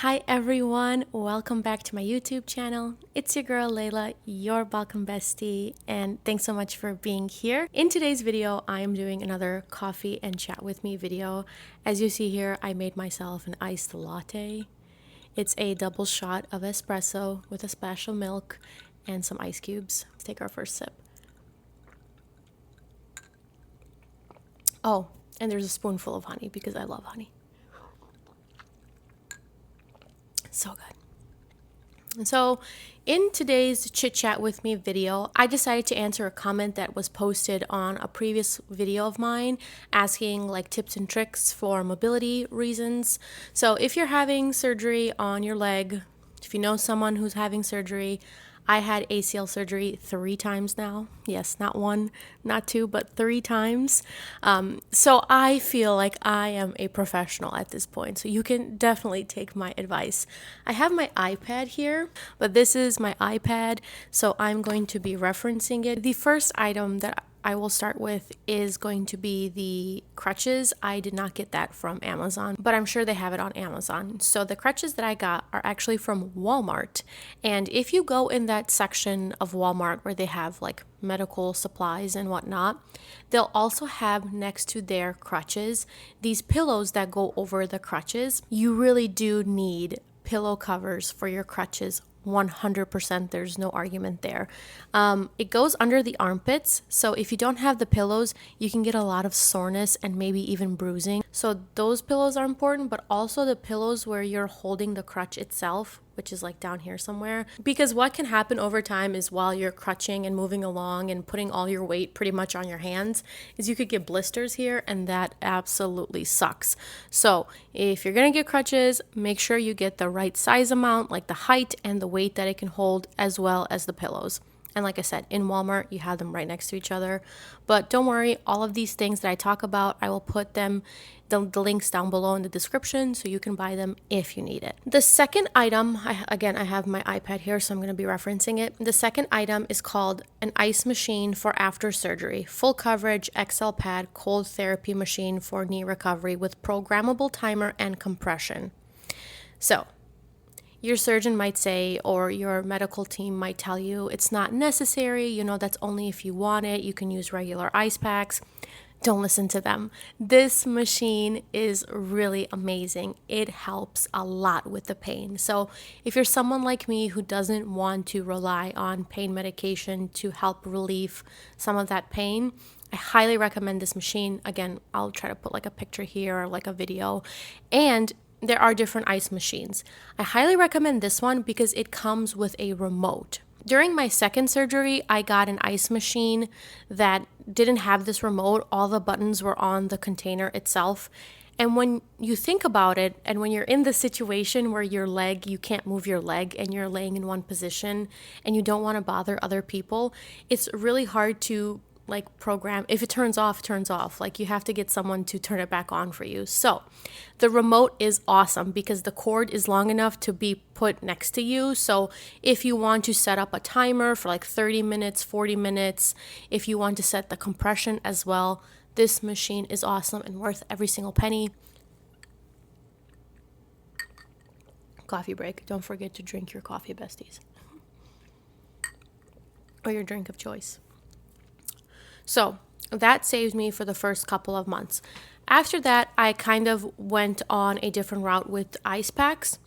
Hi everyone, welcome back to my YouTube channel. It's your girl Lejla, your Balkan bestie, and thanks so much for being here. In today's video, I am doing another coffee and chat with me video. As you see here, I made myself an iced latte. It's a double shot of espresso with a splash of milk and some ice cubes. Let's take our first sip. Oh, and there's a spoonful of honey because I love honey. So good. So in today's chit chat with me video, I decided to answer a comment that was posted on a previous video of mine asking like tips and tricks for mobility reasons. So if you're having surgery on your leg, if you know someone who's having surgery, I had ACL surgery 3 times now. Yes, not 1, not 2, but 3 times. So I feel like I am a professional at this point. So you can definitely take my advice. I have my iPad here, but this is my iPad. So I'm going to be referencing it. The first item that I will start with is going to be the crutches. I did not get that from Amazon, but I'm sure they have it on Amazon. So the crutches that I got are actually from Walmart. And if you go in that section of Walmart where they have like medical supplies and whatnot, they'll also have next to their crutches these pillows that go over the crutches. You really do need pillow covers for your crutches. 100%, there's no argument there. It goes under the armpits, so if you don't have the pillows, you can get a lot of soreness and maybe even bruising. So those pillows are important, but also the pillows where you're holding the crutch itself, which is like down here somewhere. Because what can happen over time is while you're crutching and moving along and putting all your weight pretty much on your hands, is you could get blisters here, and that absolutely sucks. So if you're gonna get crutches, make sure you get the right size amount, like the height and the weight that it can hold, as well as the pillows. And like I said, in Walmart, you have them right next to each other. But don't worry, all of these things that I talk about, I will put them, the links down below in the description so you can buy them if you need it. The second item, again, I have my iPad here, so I'm going to be referencing it. The second item is called an ice machine for after surgery. Full coverage XL pad cold therapy machine for knee recovery with programmable timer and compression. So, your surgeon might say, or your medical team might tell you, it's not necessary, you know, that's only if you want it, you can use regular ice packs. Don't listen to them. This machine is really amazing. It helps a lot with the pain. So if you're someone like me who doesn't want to rely on pain medication to help relieve some of that pain, I highly recommend this machine. Again, I'll try to put like a picture here or like a video. And there are different ice machines. I highly recommend this one because it comes with a remote. During my second surgery, I got an ice machine that didn't have this remote. All the buttons were on the container itself. And when you think about it, and when you're in the situation where you can't move your leg and you're laying in one position and you don't want to bother other people, it's really hard to like program. If it turns off, it turns off. Like you have to get someone to turn it back on for you. So the remote is awesome because the cord is long enough to be put next to you. So if you want to set up a timer for like 30 minutes, 40 minutes, if you want to set the compression as well, this machine is awesome and worth every single penny. Coffee break. Don't forget to drink your coffee, besties. Or your drink of choice. So that saved me for the first couple of months. After that, I kind of went on a different route with ice packs.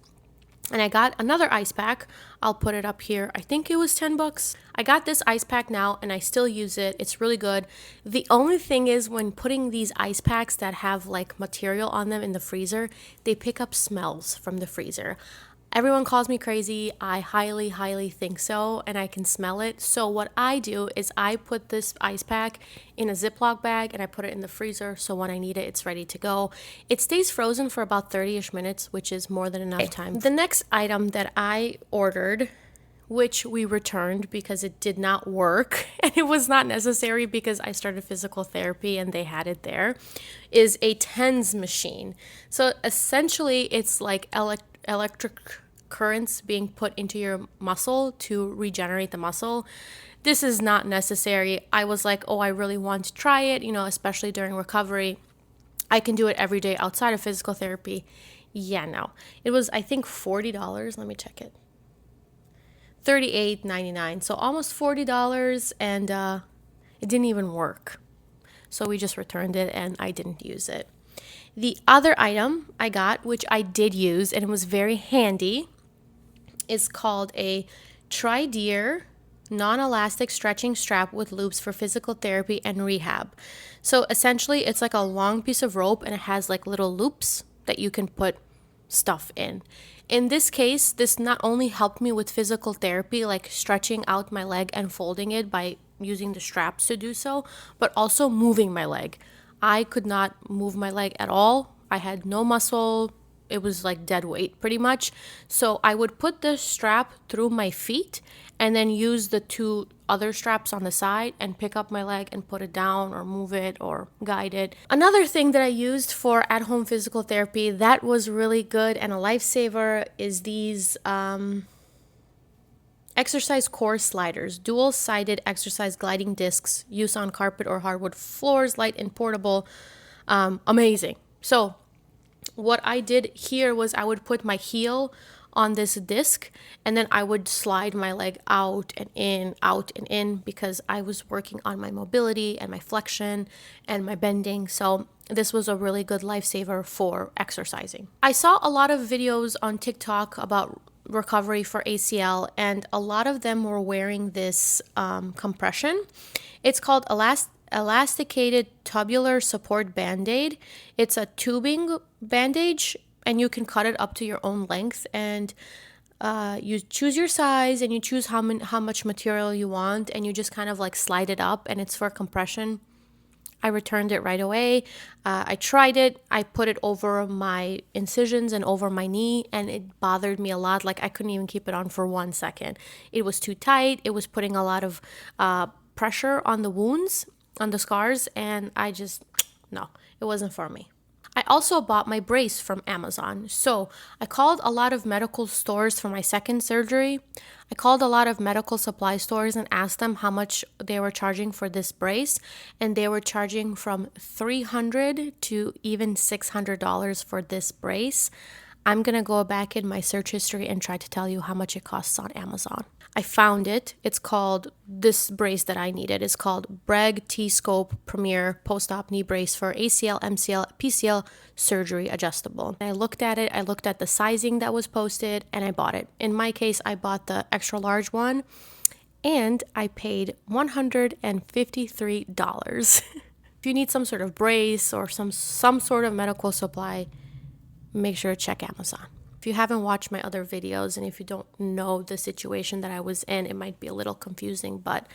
And I got another ice pack. I'll put it up here. I think it was $10. I got this ice pack now and I still use it. It's really good. The only thing is when putting these ice packs that have like material on them in the freezer, they pick up smells from the freezer. Everyone calls me crazy. I highly think so, and I can smell it. So what I do is I put this ice pack in a Ziploc bag and I put it in the freezer, so when I need it, it's ready to go. It stays frozen for about 30-ish minutes, which is more than enough time. The next item that I ordered, which we returned because it did not work and it was not necessary because I started physical therapy and they had it there, is a TENS machine. So essentially it's like electric currents being put into your muscle to regenerate the muscle. This is not necessary. I was like, oh, I really want to try it, you know, especially during recovery. I can do it every day outside of physical therapy. Yeah, no. It was, I think, $40. Let me check it. $38.99. So almost $40, and it didn't even work. So we just returned it and I didn't use it. The other item I got, which I did use and it was very handy, is called a Trideer non-elastic stretching strap with loops for physical therapy and rehab. So essentially it's like a long piece of rope and it has like little loops that you can put stuff in. In this case, this not only helped me with physical therapy, like stretching out my leg and folding it by using the straps to do so, but also moving my leg. I could not move my leg at all. I had no muscle. It was like dead weight pretty much. So I would put the strap through my feet and then use the two other straps on the side and pick up my leg and put it down or move it or guide it. Another thing that I used for at-home physical therapy that was really good and a lifesaver is these exercise core sliders, dual-sided exercise gliding discs, use on carpet or hardwood floors, light and portable. Amazing. So what I did here was I would put my heel on this disc and then I would slide my leg out and in because I was working on my mobility and my flexion and my bending. So this was a really good lifesaver for exercising. I saw a lot of videos on TikTok about recovery for ACL and a lot of them were wearing this compression. It's called elasticated tubular support band-aid. It's a tubing bandage and you can cut it up to your own length and you choose your size and you choose how much material you want and you just kind of like slide it up and it's for compression. I returned it right away. I tried it. I put it over my incisions and over my knee and it bothered me a lot. Like I couldn't even keep it on for 1 second. It was too tight. It was putting a lot of pressure on the wounds, on the scars, and no, it wasn't for me. I also bought my brace from Amazon. So I called a lot of medical stores for my second surgery. I called a lot of medical supply stores and asked them how much they were charging for this brace. And they were charging from $300 to even $600 for this brace. I'm going to go back in my search history and try to tell you how much it costs on Amazon. I found it. It's called, this brace that I needed is called Breg T-Scope Premier Post-Op Knee Brace for ACL, MCL, PCL Surgery Adjustable. I looked at it. I looked at the sizing that was posted and I bought it. In my case, I bought the extra large one and I paid $153. If you need some sort of brace or some sort of medical supply, make sure to check Amazon. If you haven't watched my other videos and if you don't know the situation that I was in, it might be a little confusing, but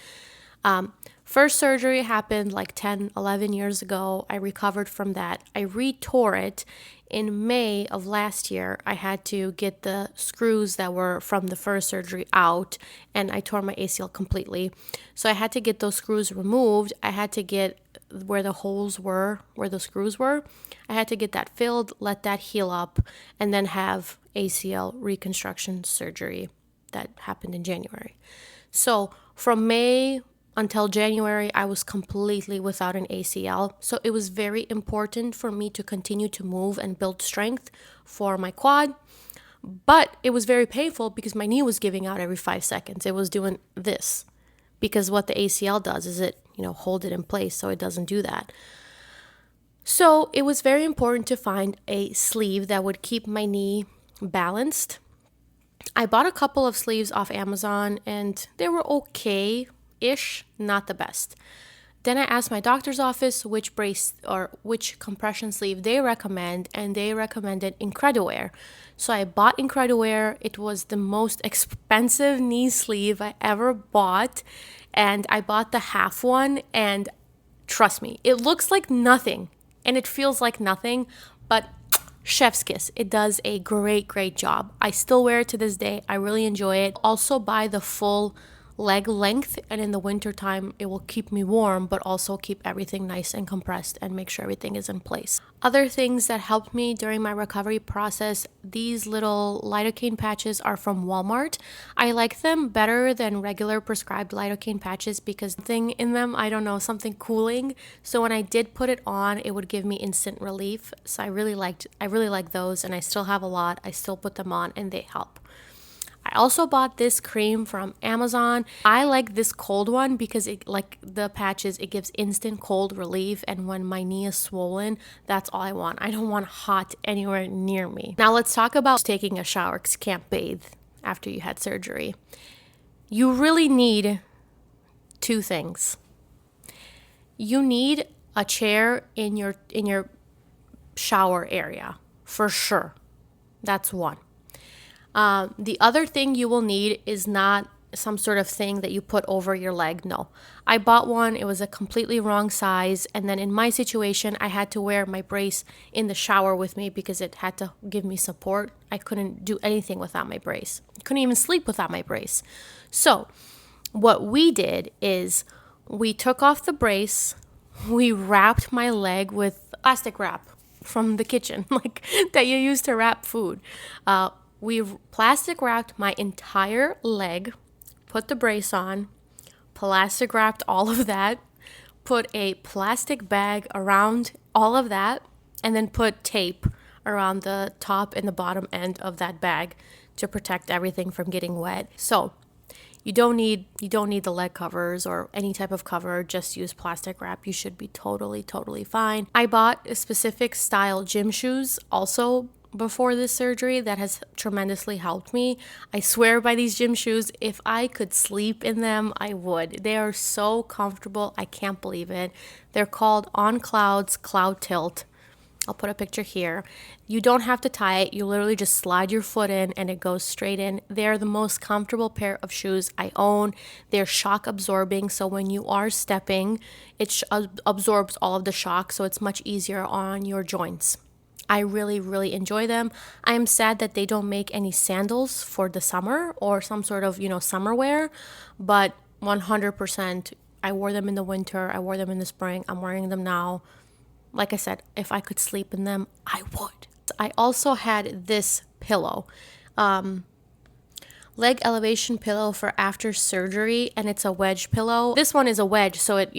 first surgery happened like 10, 11 years ago. I recovered from that. I re-tore it in May of last year. I had to get the screws that were from the first surgery out and I tore my ACL completely. So I had to get those screws removed. I had to get where the holes were, where the screws were. I had to get that filled, let that heal up, and then have ACL reconstruction surgery that happened in January. So from May until January, I was completely without an ACL. So it was very important for me to continue to move and build strength for my quad. But it was very painful because my knee was giving out every 5 seconds. It was doing this because what the ACL does is it, hold it in place so it doesn't do that. So it was very important to find a sleeve that would keep my knee balanced. I bought a couple of sleeves off Amazon and they were okay-ish, not the best. Then I asked my doctor's office which brace or which compression sleeve they recommend, and they recommended Incrediwear. So I bought Incrediwear. It was the most expensive knee sleeve I ever bought, and I bought the half one, and trust me, it looks like nothing, and it feels like nothing, but chef's kiss. It does a great, great job. I still wear it to this day. I really enjoy it. Also buy the full leg length, and in the winter time it will keep me warm but also keep everything nice and compressed and make sure everything is in place. Other things that helped me during my recovery process, these little lidocaine patches are from Walmart. I like them better than regular prescribed lidocaine patches because something in them, I don't know, something cooling. So when I did put it on, it would give me instant relief. So I really liked those, and I still have a lot. I still put them on and they help. I also bought this cream from Amazon. I like this cold one because it, like the patches, it gives instant cold relief, and when my knee is swollen, that's all I want. I don't want hot anywhere near me. Now let's talk about taking a shower because you can't bathe after you had surgery. You really need two things. You need a chair in your shower area for sure. That's one. The other thing you will need is not some sort of thing that you put over your leg. No. I bought one. It was a completely wrong size. And then in my situation, I had to wear my brace in the shower with me because it had to give me support. I couldn't do anything without my brace. I couldn't even sleep without my brace. So what we did is we took off the brace. We wrapped my leg with plastic wrap from the kitchen, like that you use to wrap food. We plastic wrapped my entire leg, put the brace on, plastic wrapped all of that, put a plastic bag around all of that, and then put tape around the top and the bottom end of that bag to protect everything from getting wet. So you don't need the leg covers or any type of cover. Just use plastic wrap. You should be totally fine. I bought a specific style gym shoes also before this surgery that has tremendously helped me. I swear by these gym shoes. If I could sleep in them, I would. They are so comfortable. I can't believe it. They're called On Clouds Cloud Tilt. I'll put a picture here. You don't have to tie it. You literally just slide your foot in and it goes straight in. They're the most comfortable pair of shoes I own. They're shock absorbing, so when you are stepping, it absorbs all of the shock, so it's much easier on your joints. I really enjoy them. I am sad that they don't make any sandals for the summer or some sort of, summer wear, but 100%, I wore them in the winter. I wore them in the spring. I'm wearing them now. Like I said, if I could sleep in them, I would. I also had this pillow, leg elevation pillow for after surgery, and it's a wedge pillow. This one is a wedge, so it,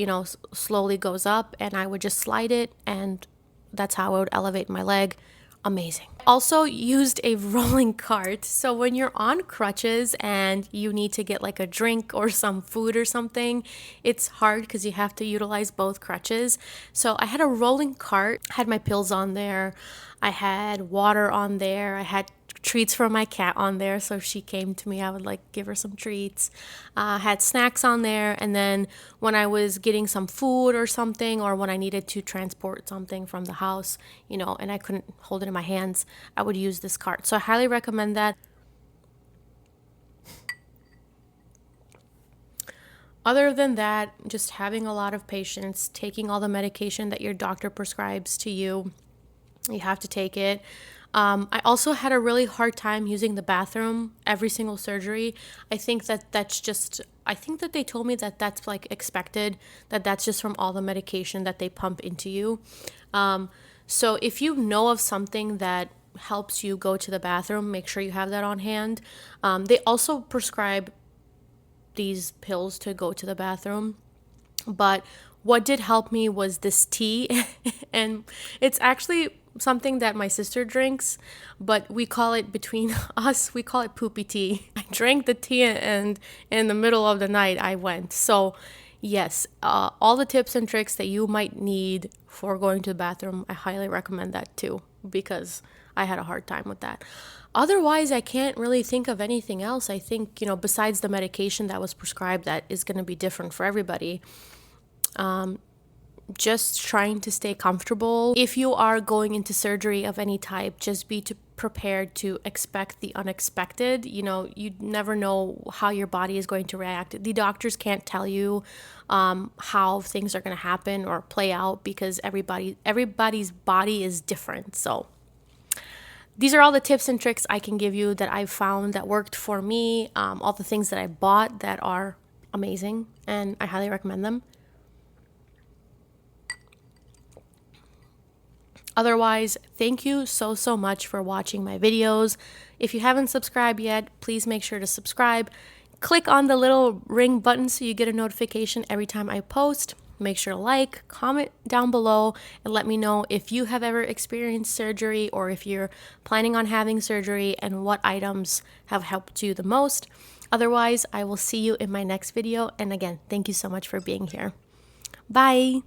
slowly goes up, and I would just slide it, and that's how I would elevate my leg. Amazing. Also used a rolling cart. So when you're on crutches and you need to get like a drink or some food or something, it's hard because you have to utilize both crutches. So I had a rolling cart, had my pills on there. I had water on there. I had treats for my cat on there, so if she came to me, I would like give her some treats. Had snacks on there, and then when I was getting some food or something, or when I needed to transport something from the house, and I couldn't hold it in my hands, I would use this cart. So I highly recommend that. Other than that, just having a lot of patience, taking all the medication that your doctor prescribes to you. You have to take it. I also had a really hard time using the bathroom every single surgery. I think that they told me that that's like expected, that that's just from all the medication that they pump into you. So if you know of something that helps you go to the bathroom, make sure you have that on hand. They also prescribe these pills to go to the bathroom. But what did help me was this tea, and it's actually something that my sister drinks, but we call it between us, we call it poopy tea. I drank the tea, and in the middle of the night I went. So yes, all the tips and tricks that you might need for going to the bathroom, I highly recommend that too, because I had a hard time with that. Otherwise, I can't really think of anything else. I think, besides the medication that was prescribed, that is going to be different for everybody. Just trying to stay comfortable. If you are going into surgery of any type, just be prepared to expect the unexpected. You never know how your body is going to react. The doctors can't tell you how things are going to happen or play out because everybody's body is different. So these are all the tips and tricks I can give you that I've found that worked for me. All the things that I bought that are amazing, and I highly recommend them. Otherwise, thank you so much for watching my videos. If you haven't subscribed yet, please make sure to subscribe. Click on the little ring button so you get a notification every time I post. Make sure to like, comment down below, and let me know if you have ever experienced surgery or if you're planning on having surgery and what items have helped you the most. Otherwise, I will see you in my next video. And again, thank you so much for being here. Bye.